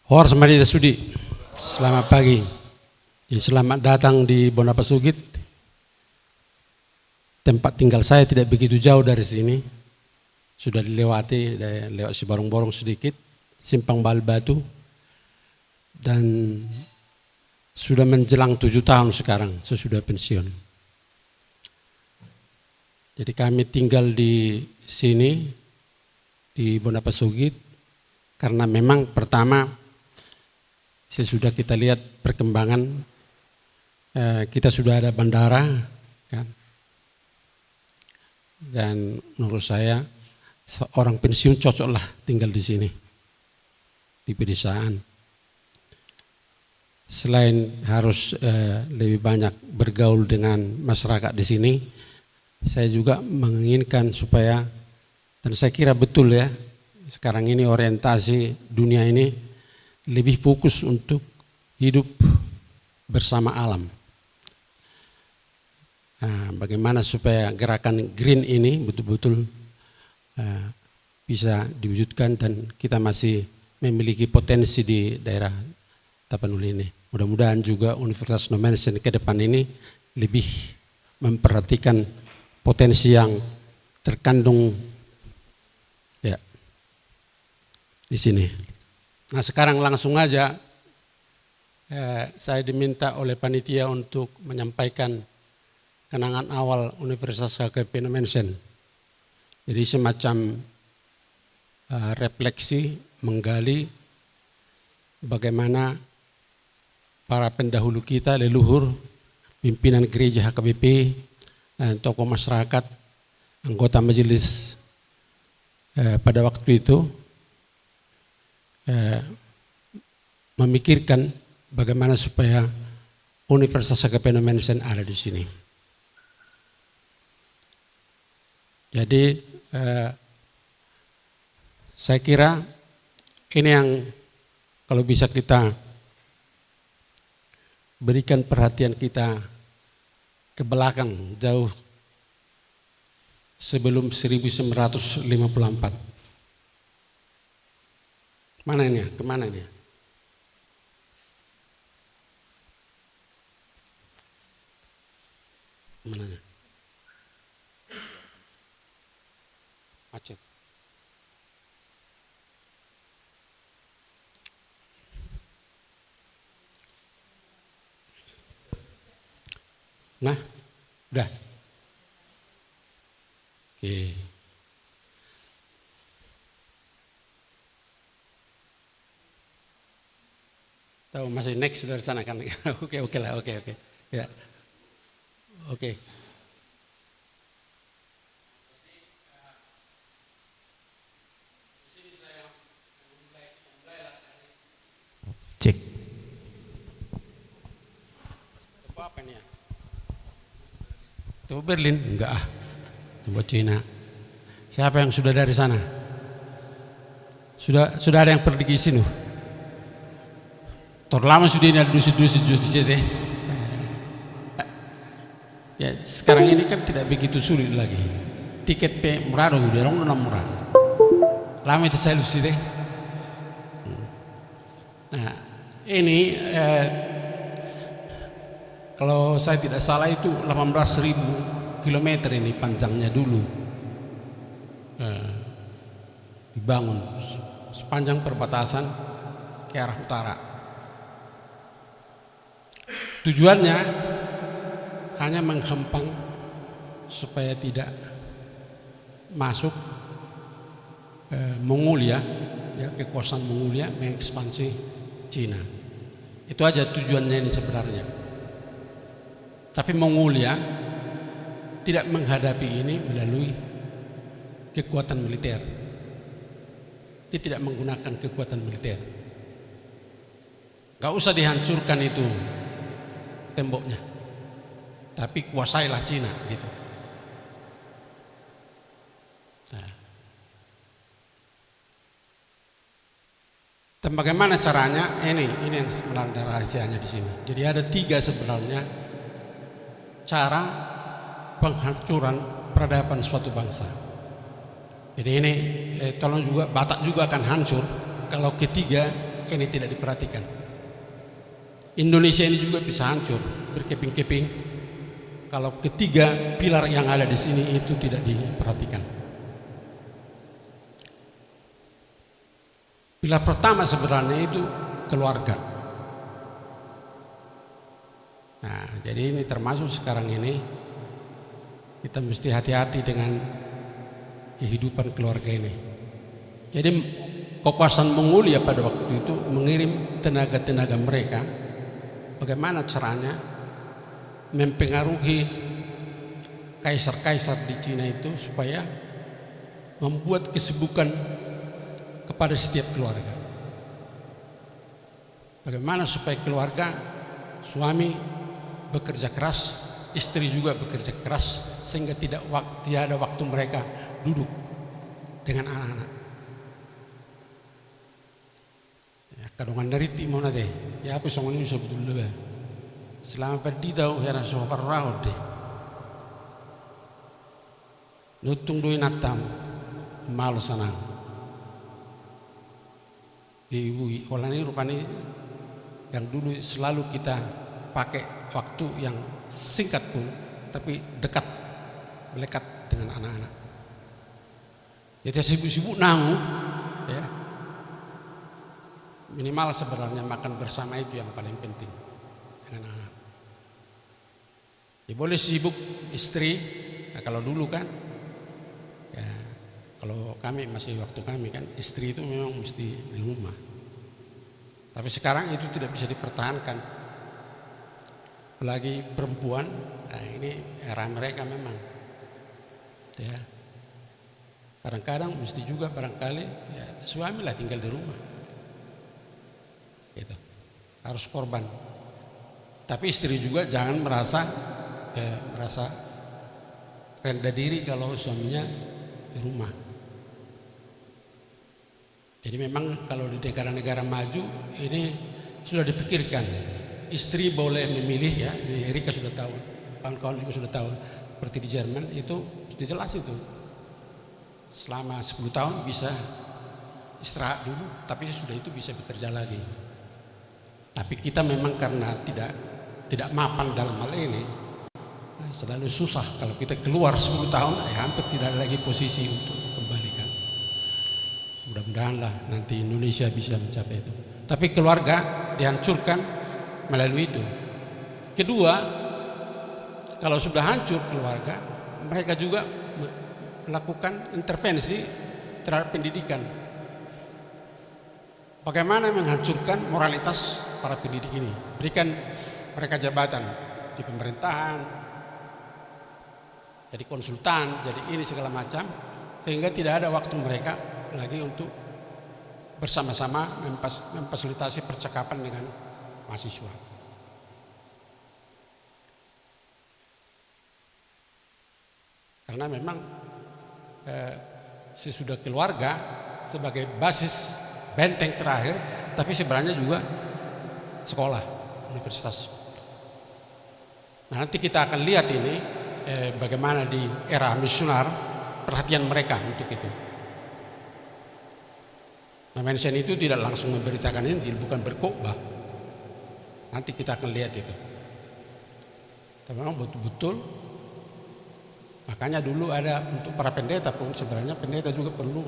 Horus Marita Sudi, selamat pagi. Jadi selamat datang di Bonapasugit. Tempat tinggal saya tidak begitu jauh dari sini. Sudah dilewati, lewat si Barong-Borong sedikit, Simpang Balbatu. Dan sudah menjelang 7 tahun sekarang, sesudah pensiun. Jadi kami tinggal di sini, di Bonapasugit, karena memang pertama, sesudah kita lihat perkembangan, kita sudah ada bandara, kan? Dan menurut saya seorang pensiun cocoklah tinggal di sini, di pedesaan. Selain harus lebih banyak bergaul dengan masyarakat di sini, saya juga menginginkan supaya, dan saya kira betul ya, sekarang ini orientasi dunia ini lebih fokus untuk hidup bersama alam. Nah, bagaimana supaya gerakan green ini betul-betul bisa diwujudkan, dan kita masih memiliki potensi di daerah Tapanuli ini. Mudah-mudahan juga Universitas Indonesia ke depan ini lebih memperhatikan potensi yang terkandung ya di sini. Nah, sekarang langsung aja saya diminta oleh panitia untuk menyampaikan kenangan awal Universitas HKP Indonesia. Jadi semacam refleksi, menggali bagaimana para pendahulu kita, leluhur, pimpinan gereja HKBP, tokoh masyarakat, anggota majelis pada waktu itu memikirkan bagaimana supaya Universitas HKP Indonesia ada di sini. Jadi saya kira ini yang kalau bisa kita berikan perhatian kita ke belakang jauh sebelum 1954. Mana ini? Kemana ini? Mana? Macet. Nah, udah. Oke. Tahu masih next dari sana kan? Oke lah, oke. Ya. Oke. Cek. Apa ini ya? Itu Berlin? Enggak ah. Itu Cina. Siapa yang sudah dari sana? Sudah ada yang pergi ke sini? Terlama sudah ini ada dusi-dusi deh. Ya sekarang ini kan tidak begitu sulit lagi. Tiket murah dong, dia orang murah. Lama itu saya lusi deh. Nah ini kalau saya tidak salah itu 18.000 kilometer ini panjangnya dulu. Dibangun sepanjang perbatasan ke arah utara. Tujuannya hanya menghempang supaya tidak masuk Mongolia, ya, kekuasaan Mongolia mengekspansi Cina. Itu aja tujuannya ini sebenarnya. Tapi Mongolia tidak menghadapi ini melalui kekuatan militer. Dia tidak menggunakan kekuatan militer. Gak usah dihancurkan itu temboknya, tapi kuasailah Cina gitu. Nah. Dan bagaimana caranya? Ini yang sebenarnya rahasianya di sini. Jadi ada 3 sebenarnya cara penghancuran peradaban suatu bangsa. Jadi ini tolong juga Batak juga akan hancur kalau ketiga ini tidak diperhatikan. Indonesia ini juga bisa hancur berkeping-keping kalau ketiga pilar yang ada di sini itu tidak diperhatikan. Pilar pertama sebenarnya itu keluarga. Nah, jadi ini termasuk sekarang ini kita mesti hati-hati dengan kehidupan keluarga ini. Jadi kekuasaan Mongolia pada waktu itu mengirim tenaga-tenaga mereka bagaimana caranya mempengaruhi kaisar-kaisar di Cina itu supaya membuat kesibukan kepada setiap keluarga. Bagaimana supaya keluarga suami bekerja keras, istri juga bekerja keras sehingga tidak ada waktu mereka duduk dengan anak-anak. Ya, kadongan dari timona deh. Ya apa songon ini sebetulnya. Selama perdita ya so parrao deh. Nutung doi natam malu sanang. Ibu orang ini rupanya yang dulu selalu kita pakai waktu yang singkat pun tapi dekat melekat dengan anak-anak. Jadi sibuk-sibuk nangu ya. Minimal sebenarnya makan bersama itu yang paling penting dengan anak. Ya boleh sibuk istri, nah, kalau dulu kan ya, kalau kami masih waktu kami kan istri itu memang mesti di rumah. Tapi sekarang itu tidak bisa dipertahankan. Apalagi perempuan, nah ini era mereka memang. Ya. Kadang-kadang mesti juga barangkali ya, suami lah tinggal di rumah. Gitu. Harus korban. Tapi istri juga jangan merasa rendah diri kalau suaminya di rumah. Jadi memang kalau di negara-negara maju ini sudah dipikirkan. Istri boleh memilih ya, di Erika sudah tahu, kawan-kawan juga sudah tahu. Seperti di Jerman itu sudah jelas itu. Selama 10 tahun bisa istirahat dulu, tapi sudah itu bisa bekerja lagi. Tapi kita memang karena tidak mapan dalam hal ini, selalu susah kalau kita keluar 10 tahun, hampir tidak ada lagi posisi untuk kembalikan. Mudah-mudahanlah nanti Indonesia bisa mencapai itu. Tapi keluarga dihancurkan melalui itu. Kedua, kalau sudah hancur keluarga, mereka juga melakukan intervensi terhadap pendidikan. Bagaimana menghancurkan moralitas para pendidik ini? Berikan mereka jabatan di pemerintahan, jadi konsultan, jadi ini segala macam, sehingga tidak ada waktu mereka lagi untuk bersama-sama memfasilitasi percakapan dengan mahasiswa. Karena memang sesudah keluarga sebagai basis benteng terakhir, tapi sebenarnya juga sekolah, universitas. Nah, nanti kita akan lihat ini bagaimana di era misioner perhatian mereka untuk itu. Nah, Mensen itu tidak langsung memberitakan ini, bukan berkhotbah. Nanti kita akan lihat itu. Tapi memang betul-betul, makanya dulu ada untuk para pendeta pun sebenarnya pendeta juga perlu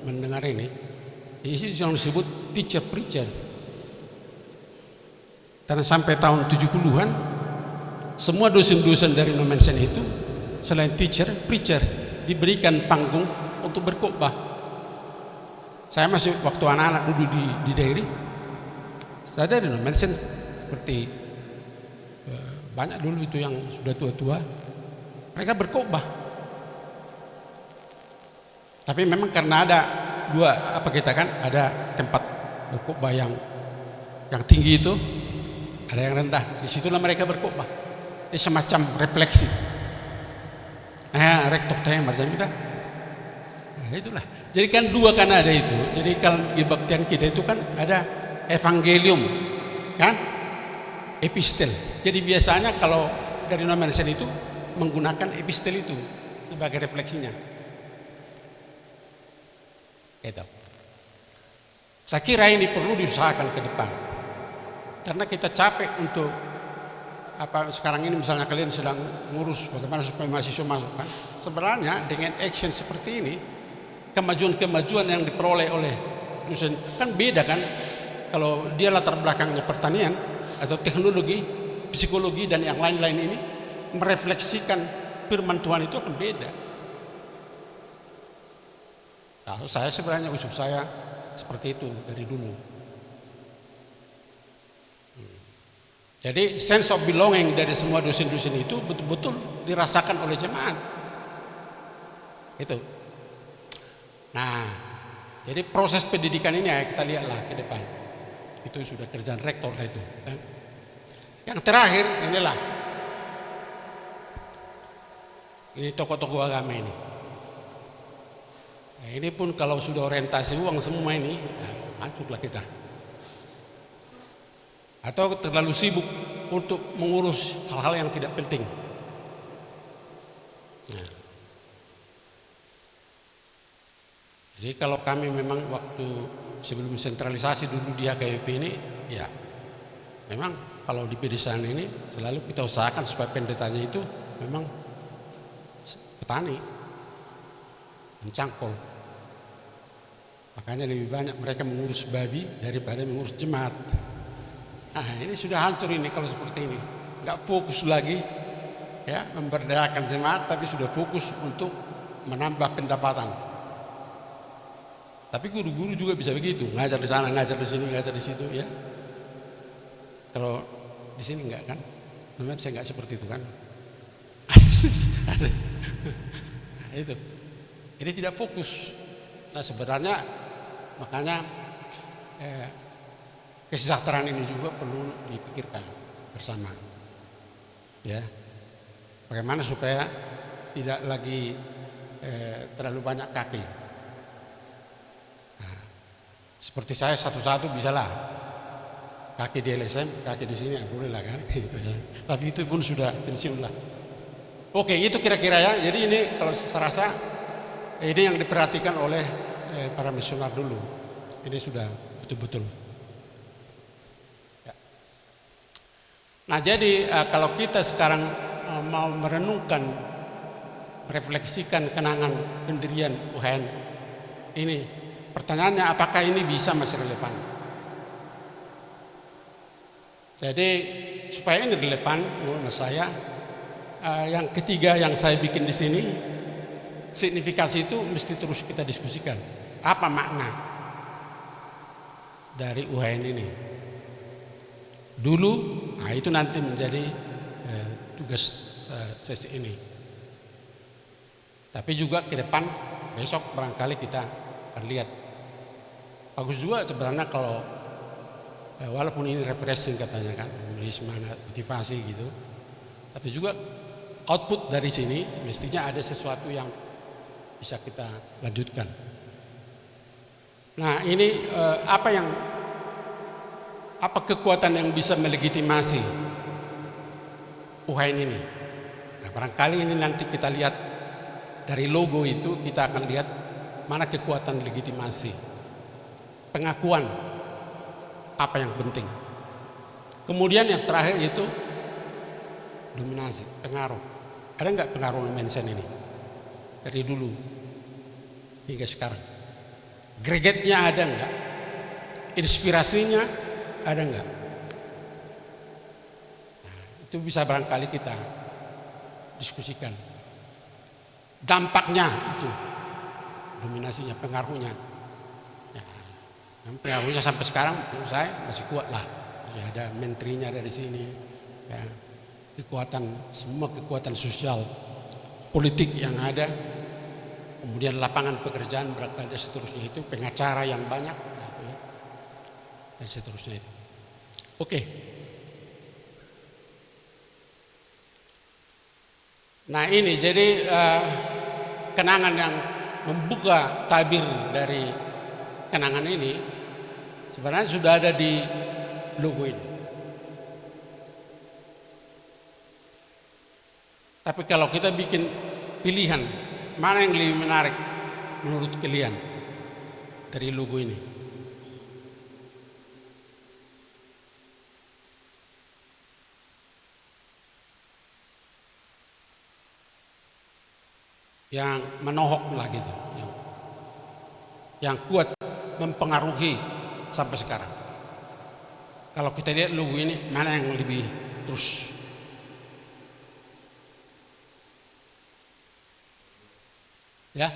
mendengar ini. Di sini yang disebut teacher preacher. Karena sampai tahun 70-an semua dosen-dosen dari Mensen itu selain teacher, preacher diberikan panggung untuk berkhotbah. Saya masih waktu anak-anak dulu di daerah, saya dari Mensen seperti banyak dulu itu yang sudah tua-tua, mereka berkhotbah. Tapi memang karena ada dua ada tempat berkhotbah yang tinggi itu, ada yang rendah. Di situlah mereka berkhotbah. Ini semacam refleksi. Rektor tanya macam kita. Nah, itulah. Jadi kan dua kan ada itu. Jadi kalau kebaktian kita itu kan ada evangelium, kan? Epistel. Jadi biasanya kalau dari Mensen itu menggunakan epistel itu sebagai refleksinya. Gitu. Saya kira ini perlu diusahakan ke depan. Karena kita capek untuk sekarang ini misalnya kalian sedang ngurus bagaimana supaya mahasiswa masuk kan. Sebenarnya dengan action seperti ini, kemajuan-kemajuan yang diperoleh oleh dosen kan beda kan. Kalau dia latar belakangnya pertanian atau teknologi, psikologi dan yang lain-lain ini merefleksikan firman Tuhan itu akan beda. Nah, saya sebenarnya usul saya seperti itu dari dulu. Jadi sense of belonging dari semua dosen-dosen itu betul-betul dirasakan oleh jemaat. Itu. Nah, jadi proses pendidikan ini ya kita lihatlah ke depan. Itu sudah kerjaan rektor lah itu. Kan? Yang terakhir inilah, ini tokoh-tokoh agama ini. Nah, ini pun kalau sudah orientasi uang semua ini, hancurlah kita. Atau terlalu sibuk untuk mengurus hal-hal yang tidak penting. Nah. Jadi kalau kami memang waktu sebelum sentralisasi dulu di HKBP ini, ya memang kalau di pedesaan ini selalu kita usahakan supaya pendetanya itu memang petani, mencangkul. Makanya lebih banyak mereka mengurus babi daripada mengurus jemaat. Nah, ini sudah hancur ini kalau seperti ini. Nggak fokus lagi ya memberdayakan jemaat, tapi sudah fokus untuk menambah pendapatan. Tapi guru-guru juga bisa begitu, ngajar di sana, ngajar di sini, ngajar di situ ya. Kalau di sini enggak kan? Namanya saya enggak seperti itu kan. Nah, itu. Jadi tidak fokus. Nah, sebenarnya makanya kesejahteraan ini juga perlu dipikirkan bersama. Ya. Bagaimana supaya tidak lagi terlalu banyak kaki. Nah, seperti saya satu-satu bisalah. Kaki di LSM, kaki di sini boleh lah kan gitu ya. Tapi itu pun sudah pensiun lah. Oke, itu kira-kira ya. Jadi ini kalau saya rasa ini yang diperhatikan oleh para misionar dulu. Ini sudah betul-betul. Ya. Nah, jadi kalau kita sekarang mau merenungkan, merefleksikan kenangan pendirian UHN ini, pertanyaannya apakah ini bisa masih relevan? Jadi supaya ini relevan menurut saya, yang ketiga yang saya bikin di sini, signifikasi itu mesti terus kita diskusikan. Apa makna dari UHN ini? Dulu, nah itu nanti menjadi tugas sesi ini. Tapi juga ke depan, besok barangkali kita akan lihat. Bagus juga sebenarnya kalau walaupun ini refreshing katanya kan, memberi semangat, motivasi gitu. Tapi juga output dari sini mestinya ada sesuatu yang bisa kita lanjutkan. Nah, ini apa kekuatan yang bisa melegitimasi UHN ini? Nah, barangkali ini nanti kita lihat dari logo itu, kita akan lihat mana kekuatan legitimasi, pengakuan apa yang penting. Kemudian yang terakhir itu dominasi, pengaruh. Ada nggak pengaruh mention ini dari dulu hingga sekarang? Gregetnya ada nggak? Inspirasinya ada nggak? Nah, itu bisa barangkali kita diskusikan. Dampaknya itu, dominasinya, pengaruhnya. Pengaruhnya sampai sekarang menurut saya masih kuat lah. Masih ada menterinya dari sini. Ya. Semua kekuatan sosial, politik yang ada. Kemudian lapangan pekerjaan barangkali dan seterusnya itu, pengacara yang banyak. Dan seterusnya itu. Oke. Nah ini jadi kenangan yang membuka tabir dari kenangan ini sebenarnya sudah ada di logo ini. Tapi kalau kita bikin pilihan, mana yang lebih menarik menurut kalian dari logo ini? yang menohok lah gitu, yang kuat mempengaruhi sampai sekarang. Kalau kita lihat Luwu ini mana yang lebih terus ya?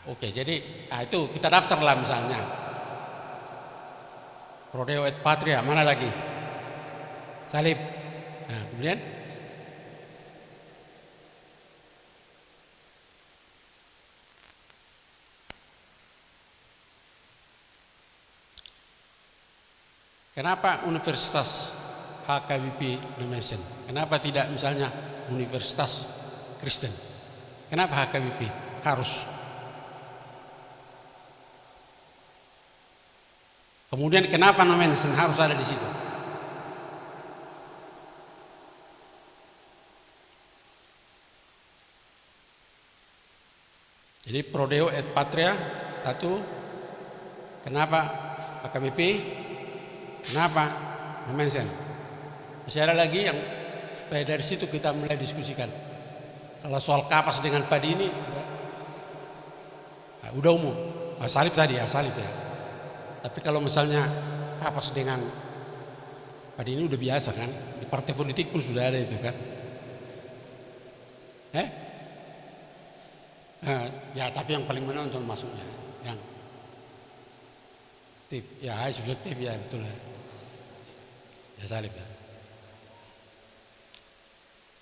Oke, jadi itu kita daftar lah misalnya Pro Deo et Patria, mana lagi? Salib. Nah, kemudian kenapa Universitas HKBP dimension? Kenapa tidak misalnya Universitas Kristen? Kenapa HKBP harus? Kemudian kenapa Nomensen harus ada di situ? Jadi Pro Deo et Patria satu, kenapa HKBP? Kenapa Nomensen? Masih ada lagi yang supaya dari situ kita mulai diskusikan. Kalau soal kapas dengan padi ini udah umum. Salib tadi ya, salib ya. Tapi kalau misalnya kapas dengan padi ini udah biasa kan? Di partai politik pun sudah ada itu kan? Ya tapi yang paling menonton masuknya yang tip ya subjektif ya betul ya salib ya.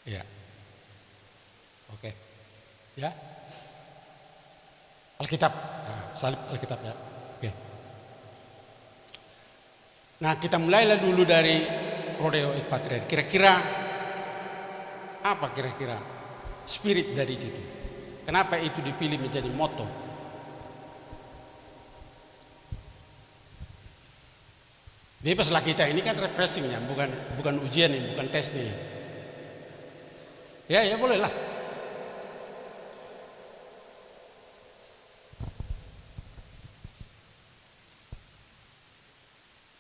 Iya. Oke. Ya. Alkitab. Nah, salib Alkitab ya. Oke. Nah, kita mulailah dulu dari Pro Deo et Patria. Kira-kira apa kira-kira spirit dari situ? Kenapa itu dipilih menjadi moto? Bebaslah kita, ini kan refreshingnya, bukan ujian ini, bukan tes nih. Ya boleh lah.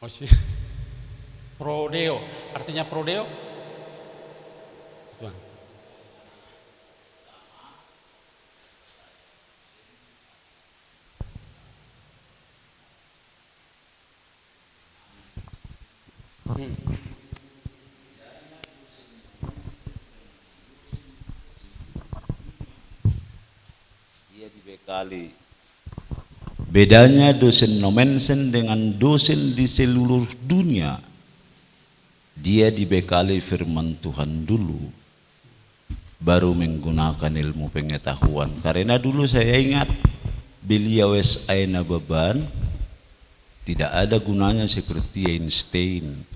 Oh sih. Pro Deo, artinya Pro Deo? Tuhan. Dia dibekali. Bedanya dosen Nomensen dengan dosen di seluruh dunia, dia dibekali firman Tuhan dulu, baru menggunakan ilmu pengetahuan. Karena dulu saya ingat beliau aina beban, tidak ada gunanya seperti Einstein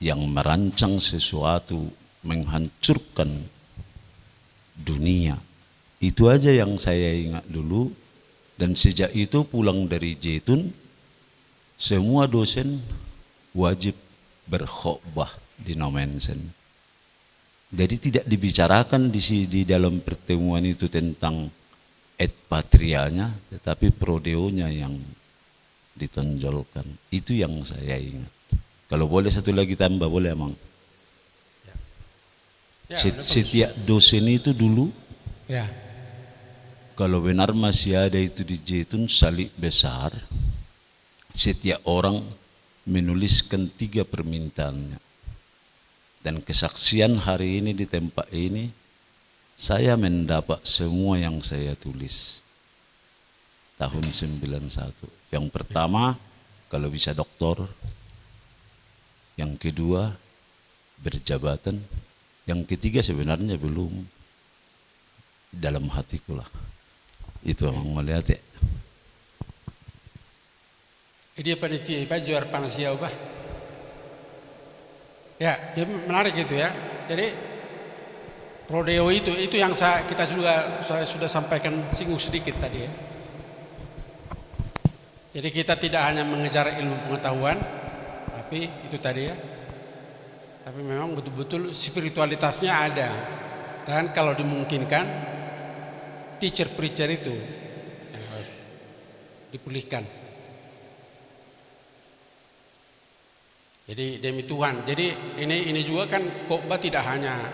yang merancang sesuatu menghancurkan dunia. Itu aja yang saya ingat dulu. Dan sejak itu pulang dari Zaitun, semua dosen wajib berkhotbah di Nomensen. Jadi tidak dibicarakan di dalam pertemuan itu tentang et patrianya, tetapi Pro Deo-nya yang ditonjolkan. Itu yang saya ingat. Kalau boleh satu lagi tambah, boleh Amang? Setiap dosen itu dulu, kalau benar masih ada itu di Zaitun salib besar, setiap orang menuliskan 3 permintaannya. Dan kesaksian hari ini di tempat ini, saya mendapat semua yang saya tulis. Tahun 91. Yang pertama, kalau bisa doktor. Yang kedua, berjabatan. Yang ketiga sebenarnya belum. Dalam hatiku lah. Itu orang melihat ya. Dia panitia juara panasia ubah. Ya, dia menarik gitu ya. Jadi Pro Deo itu yang saya sudah sampaikan singgung sedikit tadi ya. Jadi kita tidak hanya mengejar ilmu pengetahuan, tapi itu tadi ya. Tapi memang betul-betul spiritualitasnya ada. Dan kalau dimungkinkan teacher preacher itu yang harus dipulihkan. Jadi demi Tuhan. Jadi ini juga kan khotbah tidak hanya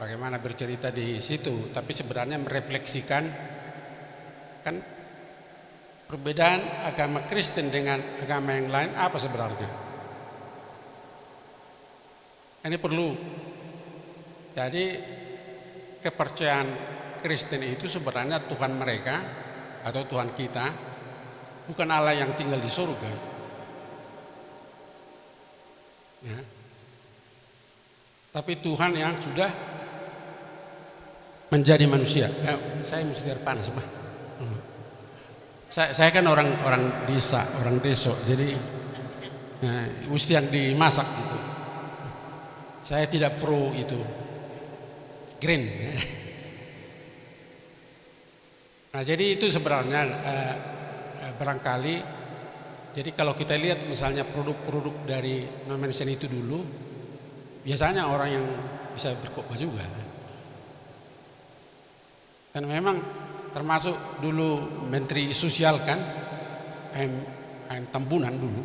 bagaimana bercerita di situ, tapi sebenarnya merefleksikan kan perbedaan agama Kristen dengan agama yang lain apa sebenarnya. Ini perlu. Jadi kepercayaan Kristen itu sebenarnya Tuhan mereka atau Tuhan kita bukan Allah yang tinggal di surga. Ya. Tapi Tuhan yang sudah menjadi manusia. Saya mesti air panas, Pak. Saya kan orang desa, orang deso, jadi mesti yang dimasak gitu. Saya tidak pro itu green. Nah, jadi itu sebenarnya barangkali. Jadi kalau kita lihat misalnya produk-produk dari Nomensen itu dulu, biasanya orang yang bisa berkhotbah juga. Dan memang termasuk dulu Menteri Sosial kan, AM Tambunan dulu,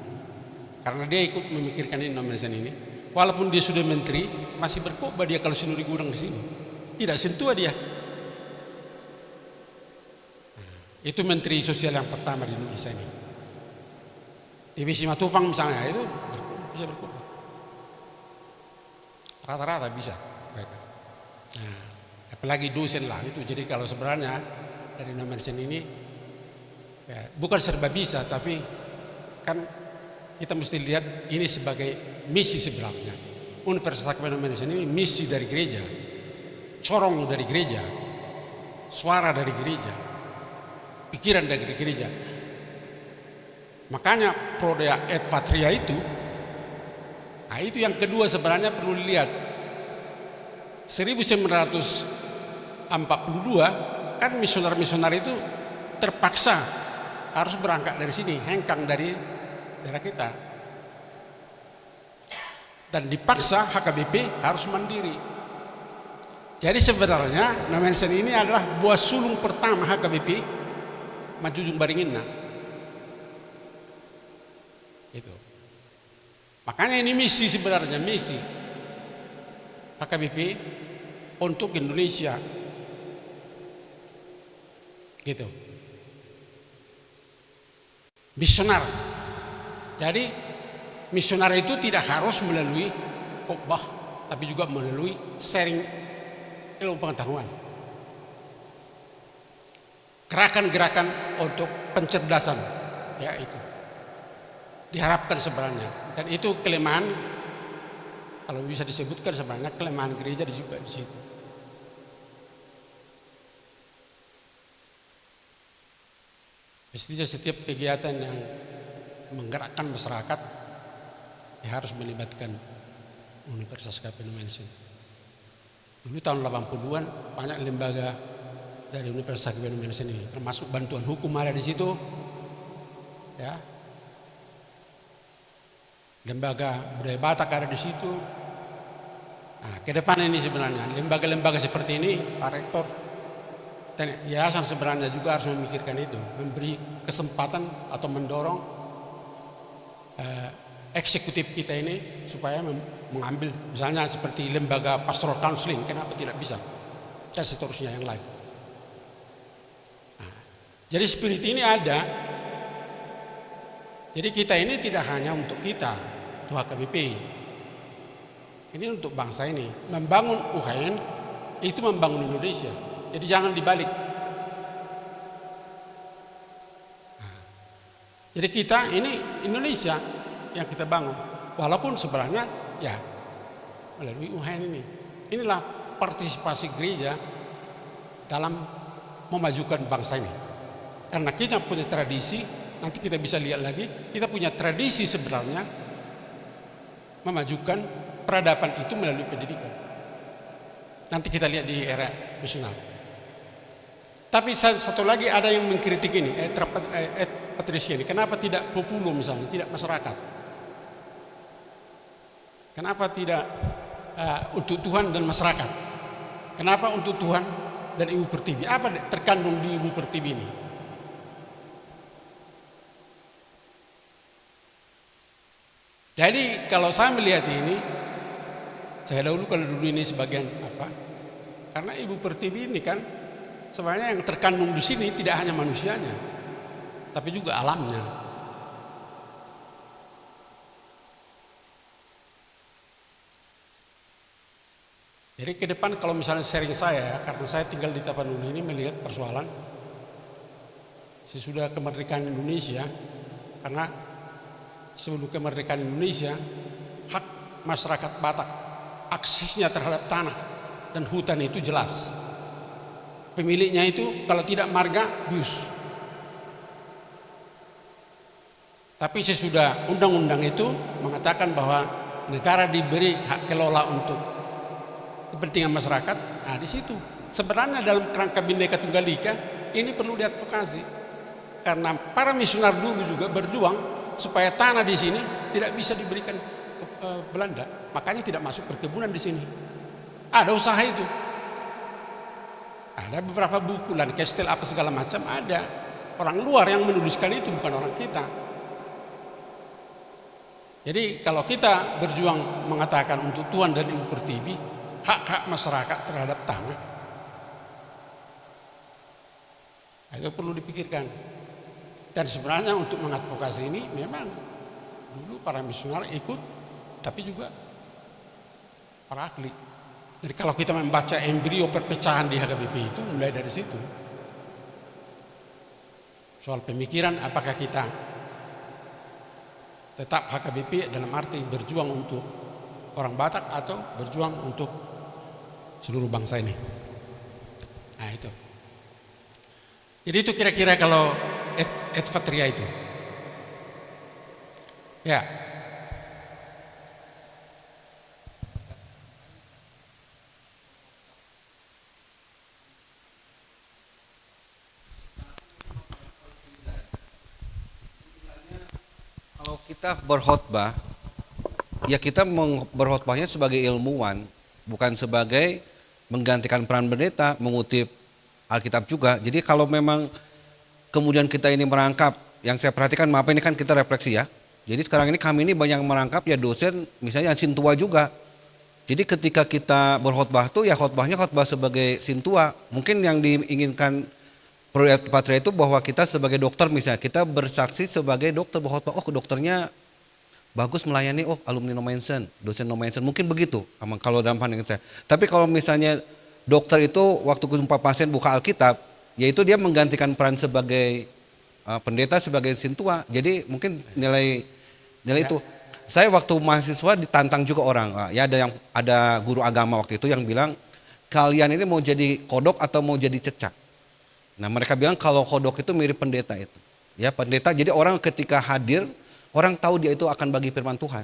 karena dia ikut memikirkan ini Nomensen ini. Walaupun dia sudah menteri, masih berkhotbah dia kalau Sinuri Gudang di sini. Tidak sentuh dia. Itu Menteri Sosial yang pertama di Indonesia ini. Ibu Simatupang misalnya itu bisa berkhotbah. Rata-rata bisa mereka. Nah, apalagi dosen lah itu. Jadi kalau sebenarnya dari Nomensen ini ya, bukan serba bisa, tapi kan kita mesti lihat ini sebagai misi sebenarnya. Universitas Nomensen ini misi dari gereja, corong dari gereja, suara dari gereja, pikiran dari gereja. Makanya Prodea et Patria itu, nah itu yang kedua sebenarnya perlu dilihat. 1942 kan misionar-misionar itu terpaksa harus berangkat dari sini, hengkang dari daerah kita. Dan dipaksa HKBP harus mandiri. Jadi sebenarnya Nomensen ini adalah buah sulung pertama HKBP Majujung Baringina. Itu. Makanya ini misi sebenarnya, misi HKBP untuk Indonesia. Gitu. Misionar. Jadi misionar itu tidak harus melalui khotbah, tapi juga melalui sharing ilmu pengetahuan. Gerakan-gerakan untuk pencerdasan, ya itu diharapkan sebenarnya. Dan itu kelemahan, kalau bisa disebutkan sebenarnya kelemahan gereja juga di situ. Mestinya setiap kegiatan yang menggerakkan masyarakat ya harus melibatkan Universitas Nomensen. Dulu tahun 80-an banyak lembaga dari Universitas Nomensen ini, termasuk bantuan hukum ada di situ, ya. Lembaga budaya Batak ada di situ. Nah, ke depan ini sebenarnya lembaga-lembaga seperti ini, Pak Rektor dan yayasan sebenarnya juga harus memikirkan itu, memberi kesempatan atau mendorong eksekutif kita ini supaya mengambil misalnya seperti lembaga pastoral counseling, kenapa tidak bisa, dan seterusnya yang lain. Nah, jadi spirit ini ada. Jadi kita ini tidak hanya untuk kita, untuk HKBP, ini untuk bangsa ini. Membangun UHN itu membangun Indonesia. Jadi jangan dibalik. Nah, jadi kita ini Indonesia yang kita bangun, walaupun sebenarnya ya melalui UHN ini. Inilah partisipasi gereja dalam memajukan bangsa ini. Karena kita punya tradisi, nanti kita bisa lihat lagi, kita punya tradisi sebenarnya memajukan peradaban itu melalui pendidikan. Nanti kita lihat di era misioner. Tapi satu lagi ada yang mengkritik ini, Patricia ini, kenapa tidak populo misalnya, tidak masyarakat? Kenapa tidak untuk Tuhan dan masyarakat? Kenapa untuk Tuhan dan Ibu Pertiwi? Apa terkandung di Ibu Pertiwi ini? Jadi kalau saya melihat ini, saya dahulu kalau dulu ini sebagian Karena Ibu Pertiwi ini kan sebenarnya yang terkandung di sini tidak hanya manusianya, tapi juga alamnya. Jadi ke depan kalau misalnya sharing saya, karena saya tinggal di Tapanuli ini melihat persoalan sesudah kemerdekaan Indonesia, karena sebelum kemerdekaan Indonesia, hak masyarakat Batak, aksesnya terhadap tanah dan hutan itu jelas. Pemiliknya itu kalau tidak marga, bius. Tapi sesudah undang-undang itu mengatakan bahwa negara diberi hak kelola untuk kepentingan masyarakat, nah di situ. Sebenarnya dalam kerangka Bhinneka Tunggal Ika ini perlu diadvokasi. Karena para misioner dulu juga berjuang supaya tanah di sini tidak bisa diberikan ke Belanda. Makanya tidak masuk perkebunan di sini. Ada usaha itu. Ada beberapa buku, Lankestel apa segala macam ada. Orang luar yang menuliskan itu, bukan orang kita. Jadi kalau kita berjuang mengatakan untuk Tuhan dan Ibu Pertiwi, hak-hak masyarakat terhadap tanah, agak perlu dipikirkan. Dan sebenarnya untuk mengadvokasi ini memang dulu para misioner ikut, tapi juga para ahli. Jadi kalau kita membaca embrio perpecahan di HKBP itu mulai dari situ. Soal pemikiran, apakah kita tetap HKBP dalam arti berjuang untuk orang Batak atau berjuang untuk seluruh bangsa ini. Nah itu. Jadi itu kira-kira kalau Etvatria itu. Ya. Kalau kita berkhotbah, ya kita berkhotbahnya sebagai ilmuwan, bukan sebagai menggantikan peran pendeta, mengutip Alkitab juga. Jadi kalau memang kemudian kita ini merangkap, yang saya perhatikan, maaf ini kan kita refleksi ya. Jadi sekarang ini kami ini banyak merangkap ya dosen, misalnya sintua juga. Jadi ketika kita berkhotbah tuh ya khotbahnya khotbah sebagai sintua. Mungkin yang diinginkan Proyek Patria itu bahwa kita sebagai dokter misalnya, kita bersaksi sebagai dokter berkhotbah, oh dokternya bagus melayani, oh alumni Nomensen, dosen Nomensen, mungkin begitu kalau dalam pandangan saya. Tapi kalau misalnya dokter itu waktu jumpa pasien buka Alkitab, yaitu dia menggantikan peran sebagai pendeta, sebagai sintua. Jadi mungkin nilai itu. Saya waktu mahasiswa ditantang juga orang, ya ada guru agama waktu itu yang bilang, kalian ini mau jadi kodok atau mau jadi cecak? Nah mereka bilang kalau kodok itu mirip pendeta itu. Ya pendeta, jadi orang ketika hadir, orang tahu dia itu akan bagi firman Tuhan.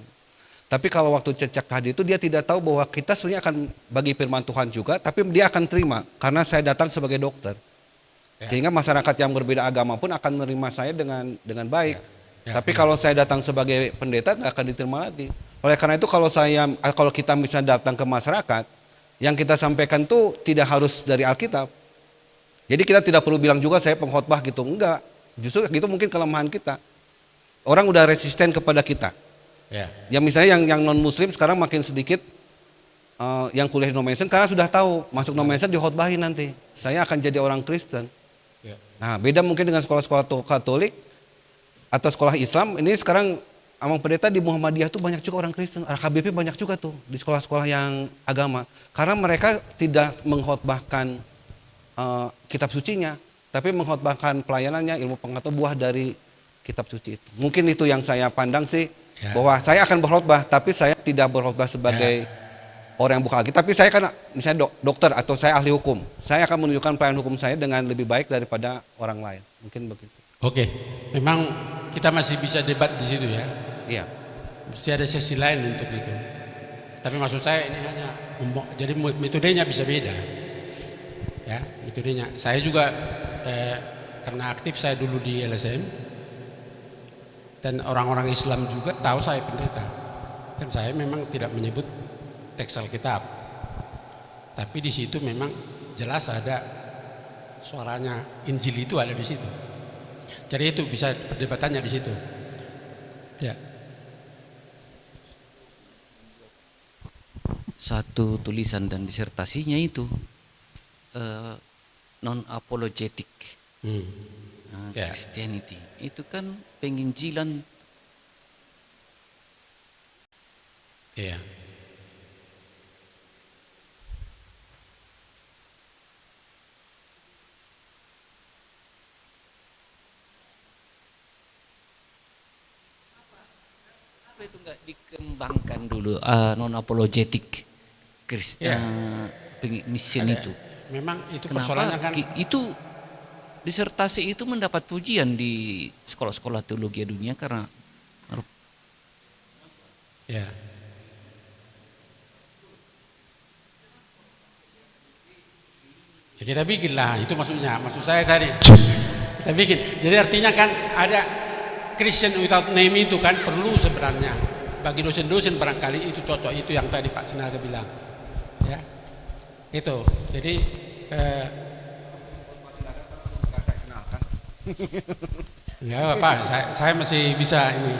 Tapi kalau waktu cecak hadir itu dia tidak tahu bahwa kita sebenarnya akan bagi firman Tuhan juga, tapi dia akan terima karena saya datang sebagai dokter. Sehingga masyarakat yang berbeda agama pun akan menerima saya dengan baik. Tapi kalau saya datang sebagai pendeta tidak akan diterima lagi. Oleh karena itu kalau kita misalnya datang ke masyarakat, yang kita sampaikan tuh tidak harus dari Alkitab. Jadi kita tidak perlu bilang juga saya pengkhotbah gitu, enggak. Justru gitu mungkin kelemahan kita. Orang udah resisten kepada kita. Ya misalnya yang non muslim sekarang makin sedikit yang kuliah di Nomensen karena sudah tahu masuk Nomensen dikhotbahin nanti. Saya akan jadi orang Kristen. Nah beda mungkin dengan sekolah-sekolah Katolik atau sekolah Islam. Ini sekarang Amang Pendeta di Muhammadiyah tuh banyak juga orang Kristen. KBP banyak juga tuh di sekolah-sekolah yang agama. Karena mereka tidak mengkhotbahkan kitab sucinya, tapi mengkhotbahkan pelayanannya, ilmu pengetahuan buah dari kitab suci itu. Mungkin itu yang saya pandang sih, bahwa saya akan berkhotbah, tapi saya tidak berkhotbah sebagai orang yang buka Alkitab. Tapi saya kan misalnya dokter atau saya ahli hukum, saya akan menunjukkan pelayanan hukum saya dengan lebih baik daripada orang lain. Mungkin begitu. Oke, memang kita masih bisa debat di situ ya. Iya. Mesti ada sesi lain untuk itu. Tapi maksud saya ini hanya jadi metodenya bisa beda. Ya, metodenya. Saya juga karena aktif saya dulu di LSM dan orang-orang Islam juga tahu saya pendeta. Dan saya memang tidak menyebut teks Alkitab. Tapi di situ memang jelas ada suaranya Injil itu ada di situ. Jadi itu bisa perdebatannya di situ. Ya. Satu tulisan dan disertasinya itu non apologetic Ya. Christianity. Itu kan penginjilan. Iya. Apa itu nggak dikembangkan dulu non apologetic mission itu? Memang itu Kenapa persoalannya kan. itu disertasi itu mendapat pujian di sekolah-sekolah teologi dunia karena Ya. Ya kita bikin lah, itu maksudnya. Maksud saya tadi kita bikin. Jadi artinya kan ada Christian without name itu kan perlu sebenarnya. Bagi dosen-dosen barangkali itu cocok, itu yang tadi Pak Sinaga bilang. Ya. Itu. Jadi ya Pak, saya masih bisa ini.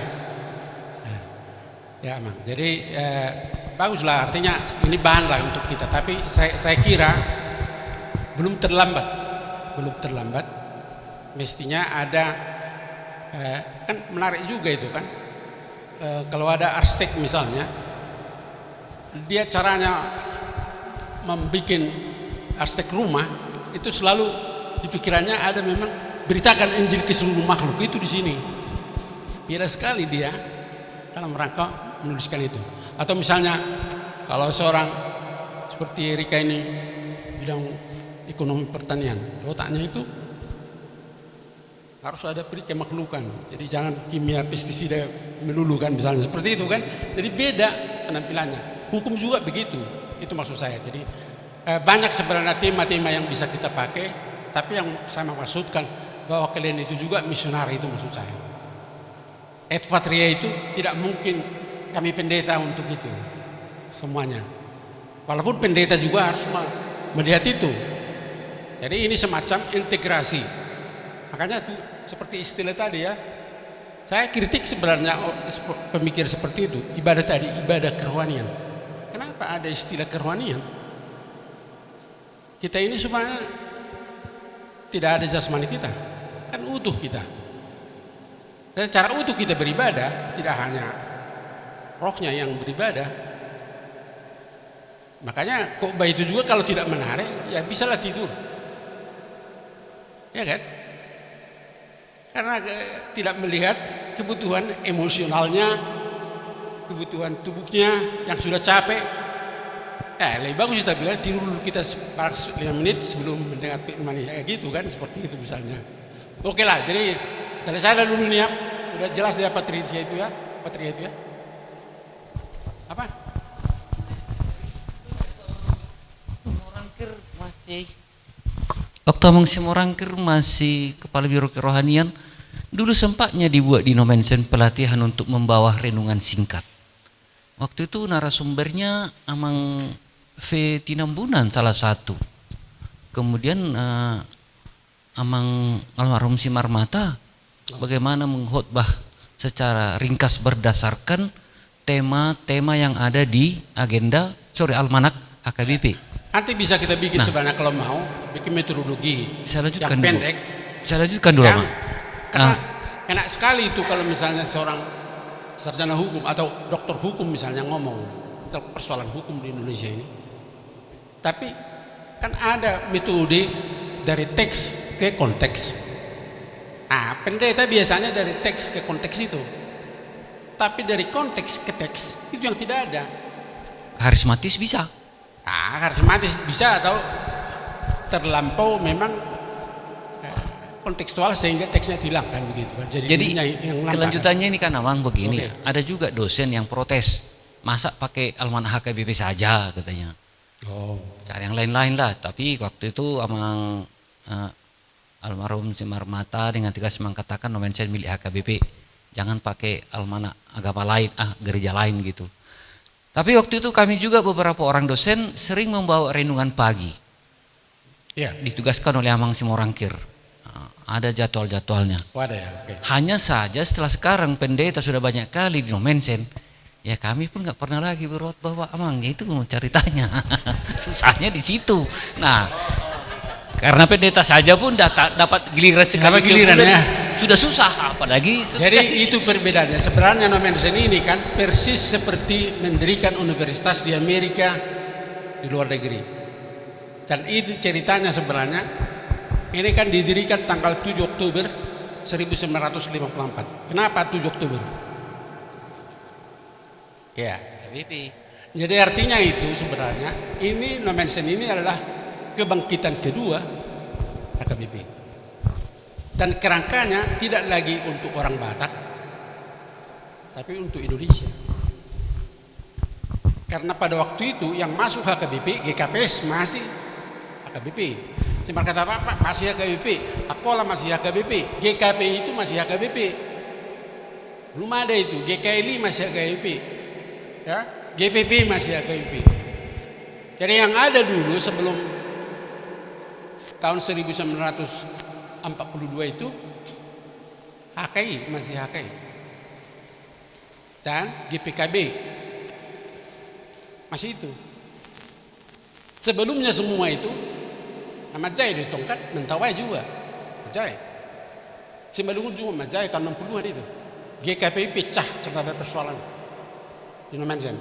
Ya Mang. Jadi baguslah, artinya ini bahan lah untuk kita. Tapi saya kira belum terlambat, mestinya ada kan menarik juga itu kan, kalau ada arsitek misalnya, dia caranya membuat arsitek rumah itu selalu di pikirannya ada memang beritakan Injil ke seluruh makhluk, itu di sini beda sekali dia dalam rangka menuliskan itu. Atau misalnya kalau seorang seperti Rika ini bidang ekonomi pertanian, otaknya itu harus ada peri kemaklukan. Jadi jangan kimia pestisida melulu kan, misalnya seperti itu kan. Jadi beda penampilannya. Hukum juga begitu. Itu maksud saya. Jadi banyak sebenarnya tema-tema yang bisa kita pakai, tapi yang saya maksudkan bahwa kalian itu juga misionari, itu maksud saya. Et Patria itu tidak mungkin kami pendeta untuk itu semuanya. Walaupun pendeta juga harus melihat itu. Jadi ini semacam integrasi. Makanya itu seperti istilah tadi ya. Saya kritik sebenarnya pemikir seperti itu. Ibadah tadi, ibadah kerohanian. Kenapa ada istilah kerohanian? Kita ini sebenarnya tidak ada jasmani kita. Kan utuh kita. Dan secara utuh kita beribadah, tidak hanya rohnya yang beribadah. Makanya khotbah itu juga kalau tidak menarik, ya bisalah tidur. Ya kan? Karena tidak melihat kebutuhan emosionalnya, kebutuhan tubuhnya yang sudah capek. Lebih bagus kita bilang tidur dulu kita 5 menit sebelum mendengar firman, gitu kan, seperti itu misalnya. Oke lah, jadi dari saya dulu nih ya, udah jelas ya Patria itu ya, Apa? Morangkir masih waktu Amang Simorangkir masih kepala biro kerohanian, dulu sempatnya dibuat di Nomensen pelatihan untuk membawa renungan singkat. Waktu itu narasumbernya Amang V. Tinambunan salah satu. Kemudian Amang almarhum Simarmata bagaimana mengkhotbah secara ringkas berdasarkan tema-tema yang ada di agenda almanak HKBP. Nanti bisa kita bikin sebenarnya kalau mau bikin metodologi Saya lanjutkan yang dulu. pendek. Saya lanjutkan dulu, Bang. Karena enak sekali itu kalau misalnya seorang sarjana hukum atau doktor hukum misalnya ngomong tentang persoalan hukum di Indonesia ini. Tapi kan ada metode dari teks ke konteks. Pendeta biasanya dari teks ke konteks itu. Tapi dari konteks ke teks itu yang tidak ada. Karismatis bisa. Karismatis bisa atau terlampau memang kontekstual sehingga teksnya hilang kan begitu kan. Jadi yang kelanjutannya ini kan Amang begini. Oke. Ada juga dosen yang protes, masa pakai almanah HKBP saja katanya. Cari yang lain-lain lah. Tapi waktu itu Amang almarhum Simarmata dengan tegas mengatakan Nomensen milik HKBP, jangan pakai almanah agama lain, gereja lain gitu. Tapi waktu itu kami juga beberapa orang dosen sering membawa renungan pagi. Ya. Ditugaskan oleh Amang Simorangkir. Ada jadwal-jadwalnya. Ada ya. Okay. Hanya saja setelah sekarang pendeta sudah banyak kali di Nomensen, ya kami pun nggak pernah lagi berkhotbah Pak Amang. Itu ceritanya. Susahnya di situ. Nah, karena pendeta saja pun dapat giliran sekali giliran, sebulan ya. sudah susah, apalagi Jadi itu perbedaannya. Sebenarnya Nommensen ini kan persis seperti mendirikan universitas di Amerika di luar negeri. Dan itu ceritanya sebenarnya. Ini kan didirikan tanggal 7 Oktober 1954. Kenapa 7 Oktober? Ya. HKBP. Jadi artinya itu sebenarnya ini Nommensen ini adalah kebangkitan kedua HKBP. Dan kerangkanya tidak lagi untuk orang Batak, tapi untuk Indonesia. Karena pada waktu itu yang masuk HKBP, GKPS masih HKBP. Cuma kata Bapak masih HKBP, Akola masih HKBP, GKP itu masih HKBP. Belum ada itu, GKLI masih HKBP, ya, GPP masih HKBP. Jadi yang ada dulu sebelum tahun 1942 itu HKI masih HKI dan GPKB masih itu. Sebelumnya semua itu nama Majai ditongkat, Mentawai juga Majai. Sebelum juga Majai tahun 60-an itu. GKPI pecah karena ada persoalan di Nommensen.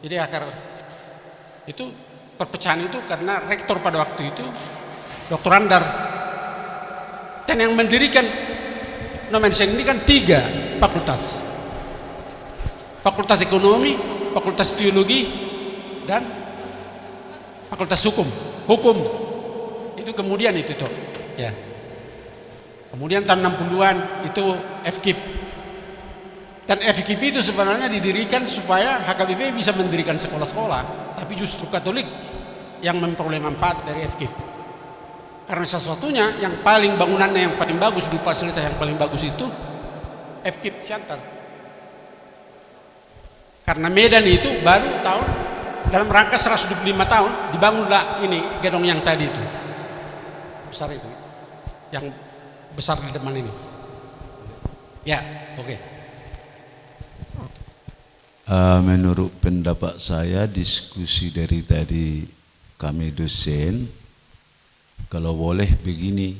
Jadi akar itu perpecahan itu karena rektor pada waktu itu Dr. Andar. Dan yang mendirikan Nommensen ini kan 3 fakultas. Fakultas Ekonomi, Fakultas Teologi, dan Fakultas Hukum. Itu kemudian itu toh. Ya. Kemudian tahun 60-an itu FKIP. Dan FKIP itu sebenarnya didirikan supaya HKBP bisa mendirikan sekolah-sekolah, tapi justru Katolik yang memperoleh manfaat dari FKIP. Karena sesuatunya yang paling bangunannya yang paling bagus, di fasilitas yang paling bagus itu FKIP Siantar. Karena Medan itu baru tahun dalam rangka 125 tahun dibangunlah ini gedung yang tadi itu. Besar itu. Yang besar di depan ini. Ya, oke. Menurut pendapat saya, diskusi dari tadi kami dosen, kalau boleh begini,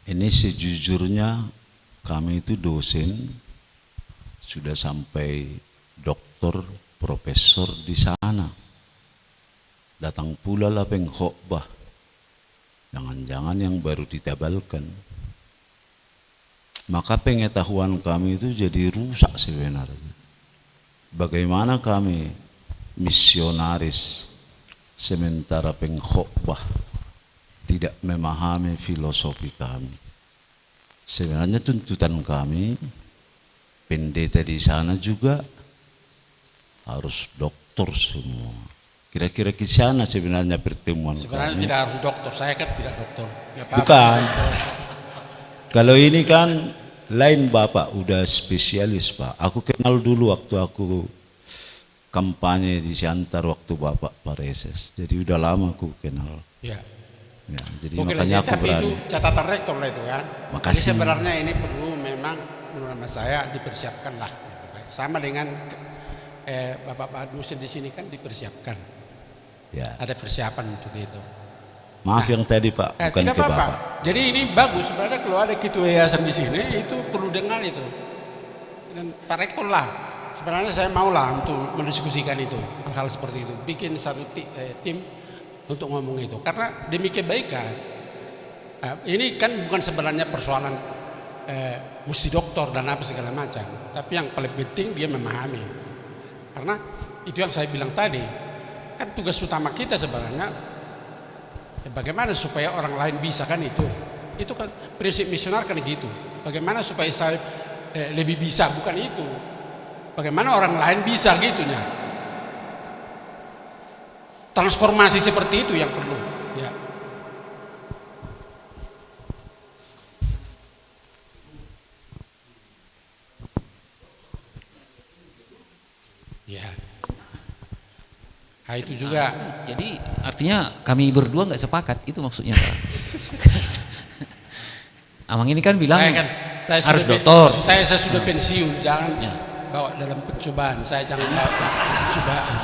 ini sejujurnya kami itu dosen sudah sampai doktor, profesor di sana. Datang pula lah pengkhotbah. Jangan-jangan yang baru ditabalkan. Maka pengetahuan kami itu jadi rusak sebenarnya. Bagaimana kami misionaris sementara pengkhotbah tidak memahami filosofi kami. Sebenarnya tuntutan kami, pendeta di sana juga harus doktor semua. Kira-kira ke sana sebenarnya pertemuan Sebenarnya kami. tidak harus doktor, saya kan tidak doktor. Bukan. Kalau ini kan lain Bapak, udah spesialis Pak. Aku kenal dulu waktu aku kampanye di Siantar waktu Bapak Pareses. Jadi udah lama aku kenal. Ya. Ya, jadi Oke, makanya aku tapi itu berani. catatan rektor lah itu kan. Makasih. Jadi sebenarnya ini perlu memang menurut saya dipersiapkan lah. Sama dengan Bapak dosen di sini kan dipersiapkan. Ya. Ada persiapan untuk itu. Maaf yang tadi Pak, bukan tidak ke apa-apa. Bapak. Jadi ini bagus sebenarnya kalau ada ketua yayasan di sini itu perlu dengar itu. Dan Pak Rektor lah. Sebenarnya saya mau lah untuk mendiskusikan itu hal seperti itu. Bikin satu tim untuk ngomong itu. Karena demi kebaikan. Ini kan bukan sebenarnya persoalan mesti doktor dan apa segala macam. Tapi yang paling penting dia memahami. Karena itu yang saya bilang tadi. Kan tugas utama kita sebenarnya bagaimana supaya orang lain bisa kan itu kan prinsip misionar kan gitu. Bagaimana supaya saya lebih bisa, bukan itu. Bagaimana orang lain bisa gitunya. Transformasi seperti itu yang perlu. Ya. Ya. Nah, itu juga. Jadi artinya kami berdua nggak sepakat, itu maksudnya Pak. Amang ini kan bilang saya harus sudah doktor. Saya sudah pensiun, jangan Ya. bawa dalam percobaan. Saya jangan bawa percobaan.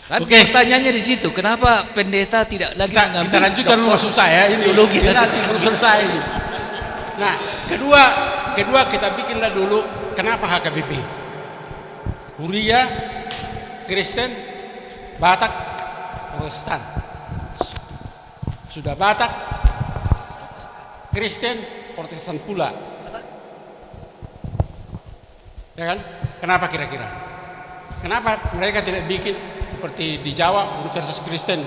Kan Oke. pertanyaannya di situ, kenapa pendeta tidak lagi mengambil Kita lanjutkan dulu maksud saya ini teologi ini nanti belum selesai ini. Nah, kedua kita bikinlah dulu kenapa HKBP. Huria, Kristen, Batak, Protestan. Sudah Batak, Kristen, Protestan pula. Ya kan? Kenapa kira-kira? Kenapa mereka tidak bikin seperti di Jawa Universitas Kristen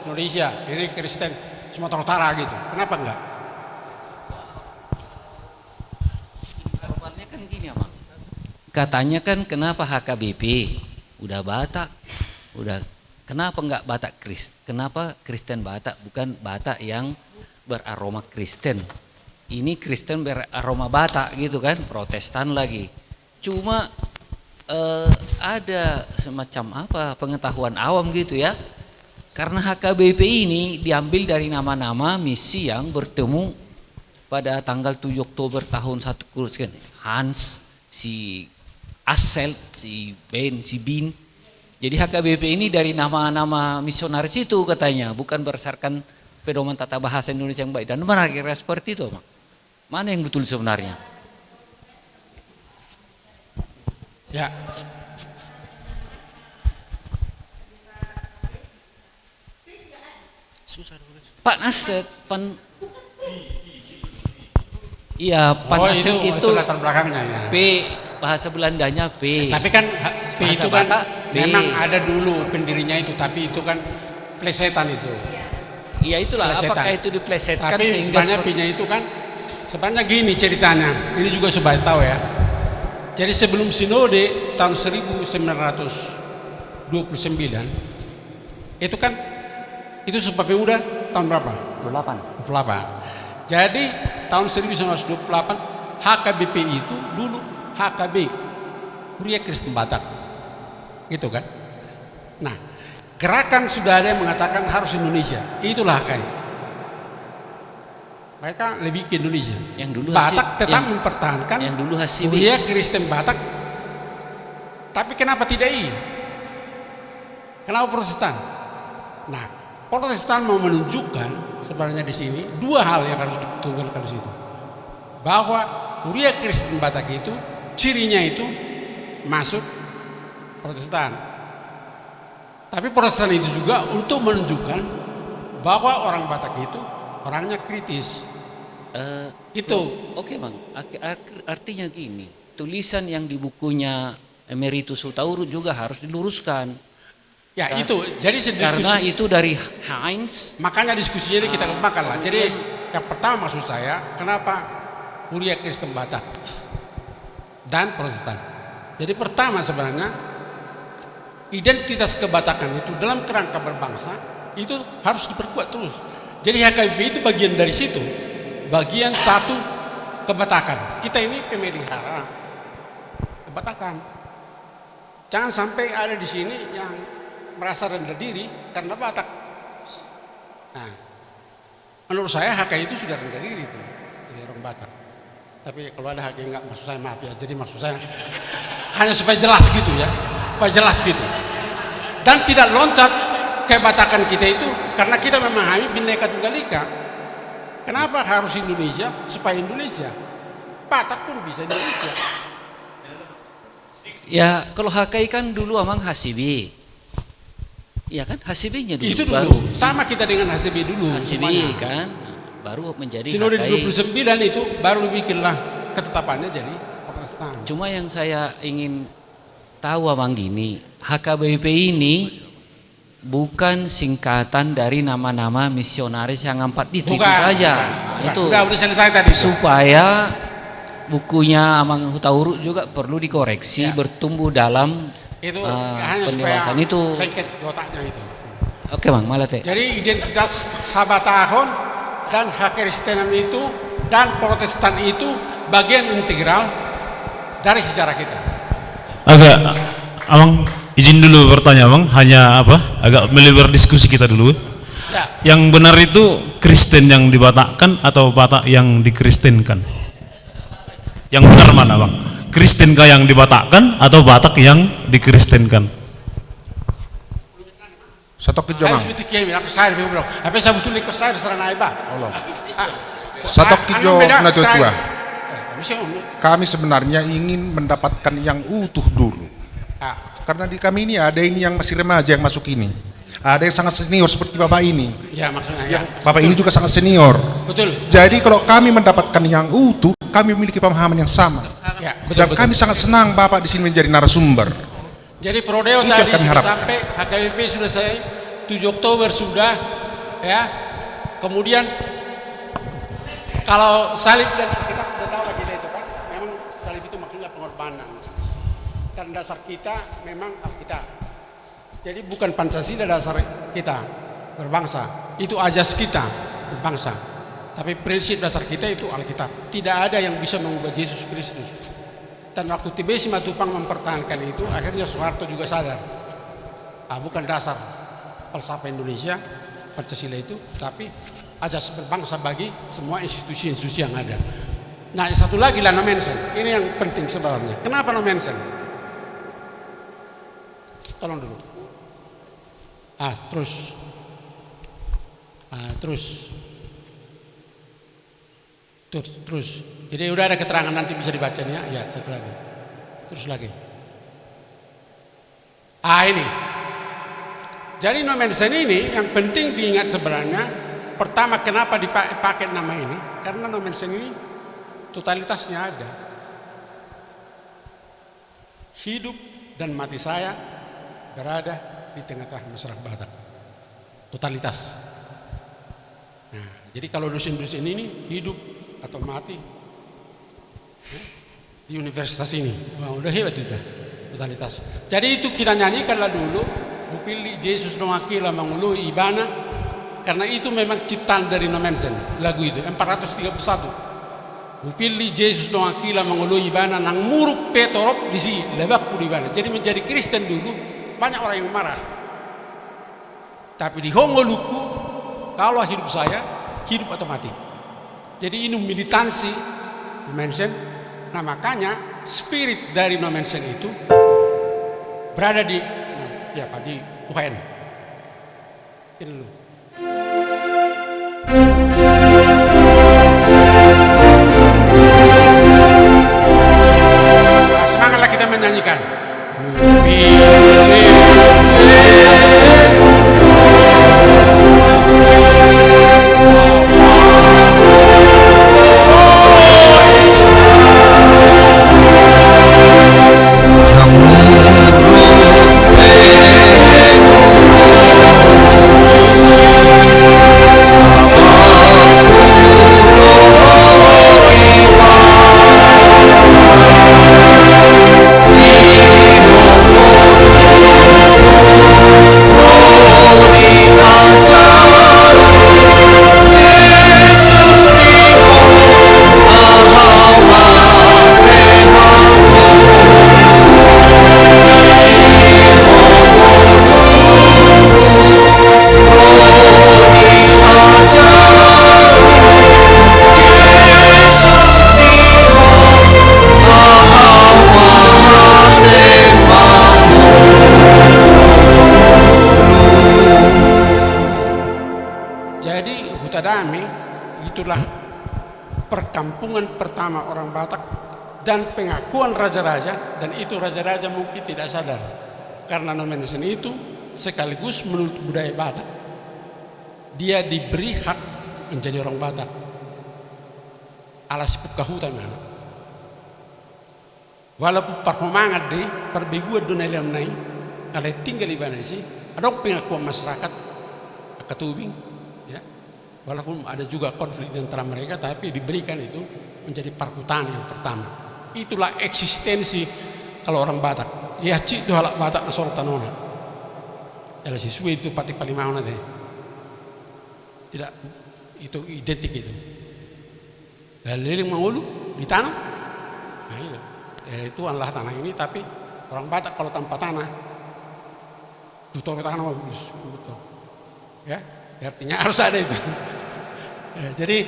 Indonesia, ini Kristen Sumatera Utara gitu? Kenapa enggak? Jawabannya kan gini, Bang. Katanya kan kenapa HKBP udah Batak, udah kenapa enggak Batak kenapa Kristen Batak bukan Batak yang beraroma Kristen? Ini Kristen beraroma Batak gitu kan, Protestan lagi. Cuma ada semacam apa pengetahuan awam gitu ya, karena HKBP ini diambil dari nama-nama misi yang bertemu pada tanggal 7 Oktober tahun 1 Hans, si Asel, si Ben, si Bin. Jadi HKBP ini dari nama-nama misionaris itu katanya, bukan berdasarkan pedoman tata bahasa Indonesia yang baik. Dan benar kira seperti itu, Mak. Mana yang betul sebenarnya? Ya. Pak Nasir, iya, Pak Nasir itu latar belakangnya ya. P, bahasa Belandanya P. Tapi kan P Bahasa itu kan Batak, P. memang ada dulu pendirinya itu, tapi itu kan plesetan itu. Iya itulah, Plesetan. apakah itu diplesetkan Tapi sehingga sebenarnya P-nya itu kan sebenarnya gini ceritanya. Ini juga supaya tahu ya. Jadi sebelum sinode tahun 1929 itu kan itu Sumpah Pemuda tahun berapa? 28. Jadi tahun 1928 HKBP itu dulu HKB, Huria Kristen Batak, gitu kan? Nah, gerakan sudah ada yang mengatakan harus Indonesia, itulah HKI. Mereka lebih ke Indonesia. Yang dulu Batak tetap mempertahankan yang dulu Hasibi. Huria Kristen Batak, tapi kenapa tidak I? Kenapa Protestan? Nah, Protestan mau menunjukkan sebenarnya di sini dua hal yang harus ditunggalkan di situ. Bahwa Huria Kristen Batak itu cirinya itu masuk Protestan. Tapi Protestan itu juga untuk menunjukkan bahwa orang Batak itu orangnya kritis. Itu. Oke, Bang. Artinya gini, tulisan yang di bukunya Emeritus Hutaurut juga harus diluruskan. Ya, itu. Jadi Karena itu dari Heinz. makanya diskusinya ini kita kembangkan lah. Jadi yang pertama maksud saya, kenapa Huria Kristen Batak dan Protestan? Jadi pertama sebenarnya identitas kebatakan itu dalam kerangka berbangsa itu harus diperkuat terus. Jadi HKBP itu bagian dari situ, bagian satu kebatakan. Kita ini pemelihara kebatakan. Jangan sampai ada di sini yang merasa rendah diri karena Batak. Nah, menurut saya HKI itu sudah rendah diri itu, dari orang Batak. Tapi kalau ada HKI enggak, maksud saya maaf ya. Jadi maksud saya hanya supaya jelas gitu ya, supaya jelas gitu. Dan tidak loncat kebatakan kita itu karena kita memahami Bhinneka Tunggal Ika. Kenapa harus Indonesia? Supaya Indonesia. Batak pun bisa Indonesia. Ya, kalau HKI kan dulu emang Hasibi. Iya kan, Hasibinya dulu. Itu baru. dulu. Sama kita dengan Hasibi dulu. Hasibi semuanya. kan, baru menjadi Sinode HKI. 29 itu baru dibikinlah ketetapannya jadi Protestan. Cuma yang saya ingin tahu abang gini, HKBP ini bukan singkatan dari nama-nama misionaris yang 4 itu saja. Itu udah selesai tadi. supaya bukunya Amang Hutaurut juga perlu dikoreksi, Ya. bertumbuh dalam Itu hanya supaya pendewasaan itu. lengket otaknya itu. Oke Bang, malah teh. Jadi identitas Habatahon dan Hakristenan itu dan Protestan itu bagian integral dari sejarah kita. Agak, Abang izin dulu bertanya Bang, hanya apa? Agak melebar diskusi kita dulu. Ya. Yang benar itu Kristen yang dibatakkan atau Batak yang dikristenkan? Yang benar mana Bang? Kristenkah yang dibatakkan atau Batak yang dikristenkan? Satok Harus kijong. biti kiai aku saya bro. Apa saya betul ikut saya serana iba. Allah. Satok kijong na tua. Kami sebenarnya ingin mendapatkan yang utuh dulu. Karena di kami ini ada ini yang masih remaja yang masuk ini. Ada yang sangat senior seperti Bapak ini. Ya maksudnya ya. Bapak ini juga sangat senior. Betul. Jadi kalau kami mendapatkan yang utuh, kami memiliki pemahaman yang sama. Ya, Dan kami sangat senang Bapak di sini menjadi narasumber. Jadi Prodeo Itu tadi yang kami sudah harap. sampai, HKBP sudah selesai, 7 Oktober sudah, ya. Kemudian kalau salib dan kita sudah tahu kita itu kan, memang salib itu maksudnya pengorbanan. Dan dasar kita memang Alkitab. Jadi bukan Pancasila dasar kita berbangsa, itu ajas kita berbangsa. Tapi prinsip dasar kita itu Alkitab. Tidak ada yang bisa mengubah Yesus Kristus. Dan waktu TBC Matupang mempertahankan itu, akhirnya Soeharto juga sadar. Bukan dasar falsafah Indonesia, Pancasila itu, tapi ajas berbangsa bagi semua institusi-institusi yang ada. Nah, yang satu lagi lah no mention. Ini yang penting sebenarnya. Kenapa no mention? Tolong dulu. Terus. Jadi udah ada keterangan nanti bisa dibacanya. Ya, satu lagi. Terus lagi. Ini. Jadi no mention ini yang penting diingat sebenarnya. Pertama kenapa dipakai nama ini? Karena no mention ini totalitasnya ada. Hidup dan mati saya berada di tengah-tengah masyarakat Batak. Totalitas. Nah, jadi kalau dosen-dosen ini hidup atau mati di universitas ini, udah hebat itu, totalitas. Jadi itu kita nyanyikanlah dulu, Upili Yesus no akila mangulu ibana, karena itu memang ciptaan dari No Mensen, lagu itu 431. Upili Yesus no akila mangulu ibana nang muruk petorop di si lebak ibana. Jadi menjadi Kristen dulu banyak orang yang marah. Tapi di Hongoluku, kalau hidup saya, hidup atau mati. Jadi ini militansi No Mensen. Nah makanya spirit dari No Mensen itu berada di UN. Ini dulu. Nah, semangatlah kita menyanyikan. Itulah perkampungan pertama orang Batak dan pengakuan raja-raja, dan itu raja-raja mungkin tidak sadar karena No Mensen itu sekaligus menurut budaya Batak dia diberi hak menjadi orang Batak alas pukahutan mana walaupun perkembangan di perbiguan dunia nai kalau tinggal di mana sih ada pengakuan masyarakat Akatubing ya. Walaupun ada juga konflik antara mereka, tapi diberikan itu menjadi perhutanan yang pertama. Itulah eksistensi kalau orang Batak. Ya cik itu halak Batak nasor tanona. Kalau siswi itu pati palimahuna deh. Tidak, itu identik itu. Liling mengulu ditanam. Nah itu. Itu adalah tanah ini, tapi orang Batak kalau tanpa tanah, tutor tanah bagus, betul. Ya. Artinya harus ada itu. Jadi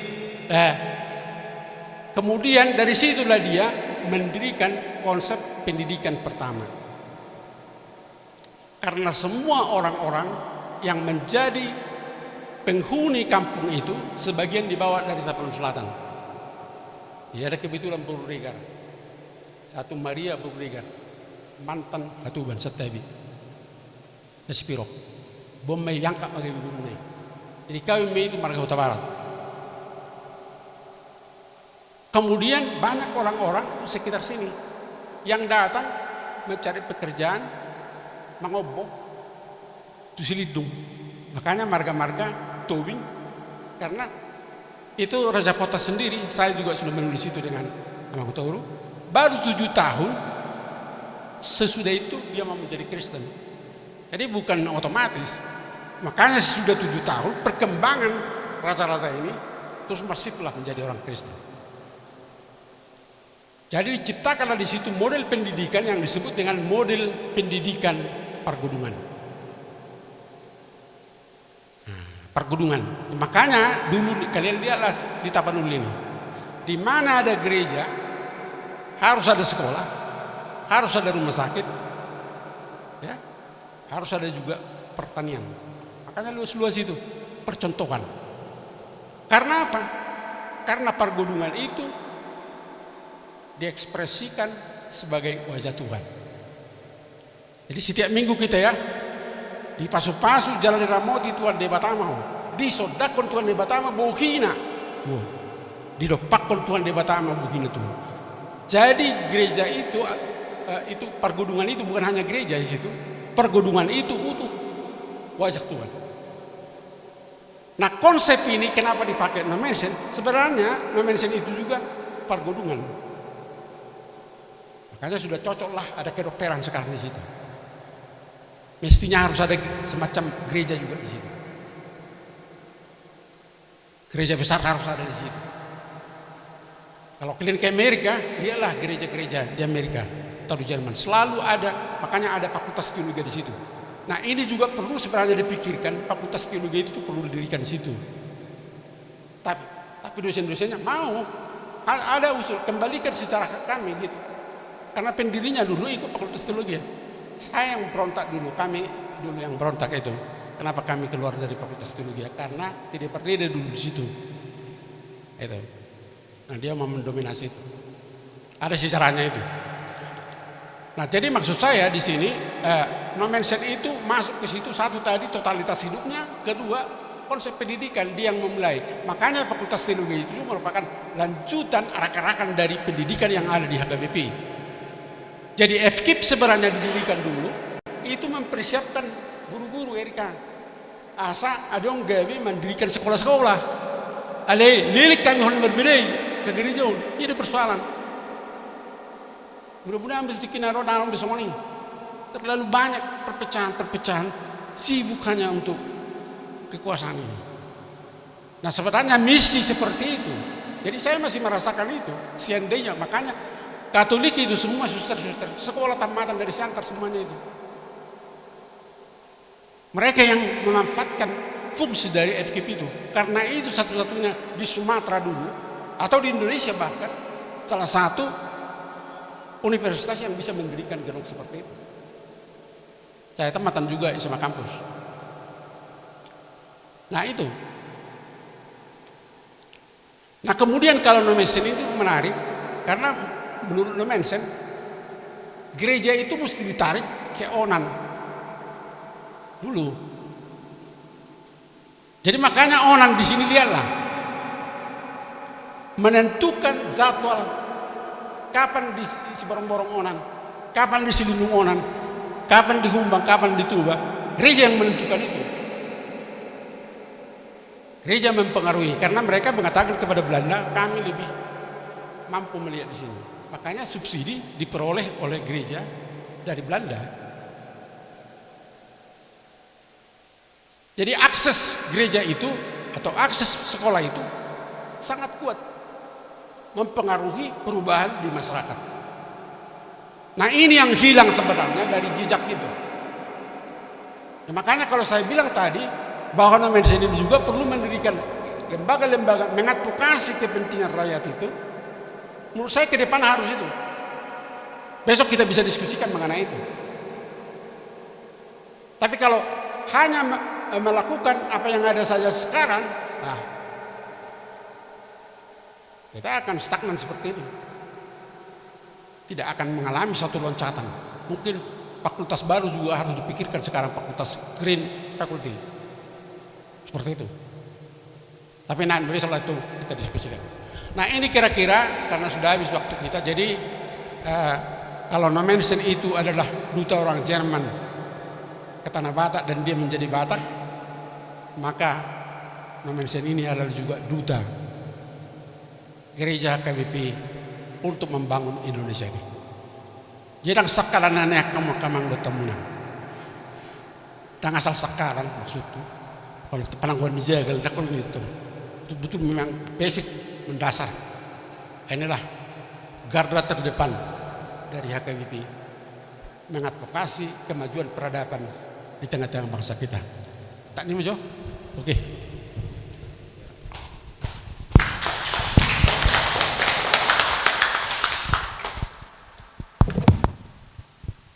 kemudian dari situlah dia mendirikan konsep pendidikan pertama. Karena semua orang-orang yang menjadi penghuni kampung itu sebagian dibawa dari Tapanuli Selatan. Ya, ada kebetulan Purwodekar. Satu Maria Purwodekar, mantan Hatuban Setabi. Espirok. Bom may yangka magay guru. Jadi kawin may itu Marga Huta Barat. Kemudian banyak orang-orang sekitar sini yang datang mencari pekerjaan, mengobok, tusilidung. Makanya marga-marga towing, karena itu Raja Kota sendiri, saya juga sudah menulis itu dengan Amangkutauru, baru 7 tahun sesudah itu dia mau menjadi Kristen. Jadi bukan otomatis. Makanya sudah 7 tahun perkembangan raja-raja ini terus masiflah menjadi orang Kristen. Jadi diciptakanlah di situ model pendidikan yang disebut dengan model pendidikan pergunungan. Pergunungan. Makanya dulu kalian lihatlah di Tapanuli ini, di mana ada gereja harus ada sekolah, harus ada rumah sakit, ya, harus ada juga pertanian. Makanya luas-luas itu percontohan. Karena apa? Karena pergunungan itu diekspresikan sebagai wajah Tuhan. Jadi setiap minggu kita ya, di pasu-pasu jalan Ramoti Tuhan debatama, di sodakon Tuhan debatama buhina, di dopakon Tuhan debatama buhina tuh. Jadi gereja itu pergunungan itu bukan hanya gereja di situ, pergunungan itu utuh wajah Tuhan. Nah konsep ini kenapa dipakai nomensen? Sebenarnya nomensen itu juga pergunungan. Makanya sudah cocok lah ada kedokteran sekarang di situ. Mestinya harus ada semacam gereja juga di situ. Gereja besar harus ada di situ. Kalau kalian ke Amerika, lihatlah gereja-gereja di Amerika atau di Jerman selalu ada. Makanya ada fakultas teologi di situ. Nah ini juga perlu sebenarnya dipikirkan, fakultas teologi itu perlu didirikan di situ. Tapi dosen-dosennya mau, ada usul kembalikan secara kami gitu. Karena pendirinya dulu ikut fakultas teologi. Saya yang berontak dulu, kami dulu yang berontak itu. Kenapa kami keluar dari fakultas teologi? Karena tidak berdiri dulu di situ. Itu. Nah dia mau mendominasi itu. Ada sejarahnya itu. Nah jadi maksud saya di sini nomensen itu masuk ke situ, satu tadi totalitas hidupnya, kedua konsep pendidikan dia yang memulai. Makanya fakultas teologi itu merupakan lanjutan arak-arakan dari pendidikan yang ada di HKBP. Jadi FKIP sebenarnya didirikan dulu itu mempersiapkan guru-guru Erika. Asa adong gawe mendirikan sekolah-sekolah. Ale lilik kami honor berbeda ke gereja. Ini persoalan. Mudah-mudahan bisa dikinaro dalam besok ini. Terlalu banyak perpecahan-perpecahan sibuk hanya untuk kekuasaan ini. Nah sebenarnya misi seperti itu. Jadi saya masih merasakan itu. Seandainya makanya Katolik itu semua suster-suster, sekolah tamatan dari Siantar semuanya itu. Mereka yang memanfaatkan fungsi dari FKIP itu. Karena itu satu-satunya di Sumatera dulu, atau di Indonesia bahkan, salah satu universitas yang bisa mendirikan gedung seperti itu. Saya tamatan juga sama kampus. Nah itu. Nah kemudian kalau nomensen itu menarik, karena menurut nomensen gereja itu mesti ditarik ke onan dulu. Jadi makanya onan di sini lihatlah menentukan jadwal kapan di borong-borong onan, kapan di silindung onan, kapan dihumbang, kapan dituba. Gereja yang menentukan itu. Gereja mempengaruhi karena mereka mengatakan kepada Belanda kami lebih mampu melihat di sini. Makanya subsidi diperoleh oleh gereja dari Belanda. Jadi akses gereja itu atau akses sekolah itu sangat kuat mempengaruhi perubahan di masyarakat. Nah ini yang hilang sebenarnya dari jejak itu. Ya, makanya kalau saya bilang tadi bahwa nomensen ini juga perlu mendirikan lembaga-lembaga mengadvokasi kepentingan rakyat itu. Menurut saya ke depan harus itu. Besok kita bisa diskusikan mengenai itu. Tapi kalau hanya melakukan apa yang ada saja sekarang, nah, kita akan stagnan seperti ini. Tidak akan mengalami satu loncatan. Mungkin fakultas baru juga harus dipikirkan sekarang, fakultas green faculty. Seperti itu. Tapi nanti setelah itu kita diskusikan. Nah ini kira-kira karena sudah habis waktu kita, jadi kalau Nommensen itu adalah duta orang Jerman ke Tanah Batak dan dia menjadi Batak, maka Nommensen ini adalah juga duta gereja KBP untuk membangun Indonesia ini. Jadi sakalan nenek kamang dotamunang. Dan asal sakalan maksudnya kalau penangguhan dijaga kalau itu betul memang basic mendasar. Inilah garda terdepan dari HKBP mengadvokasi kemajuan peradaban di tengah-tengah bangsa kita. Tak ini Jo? Oke.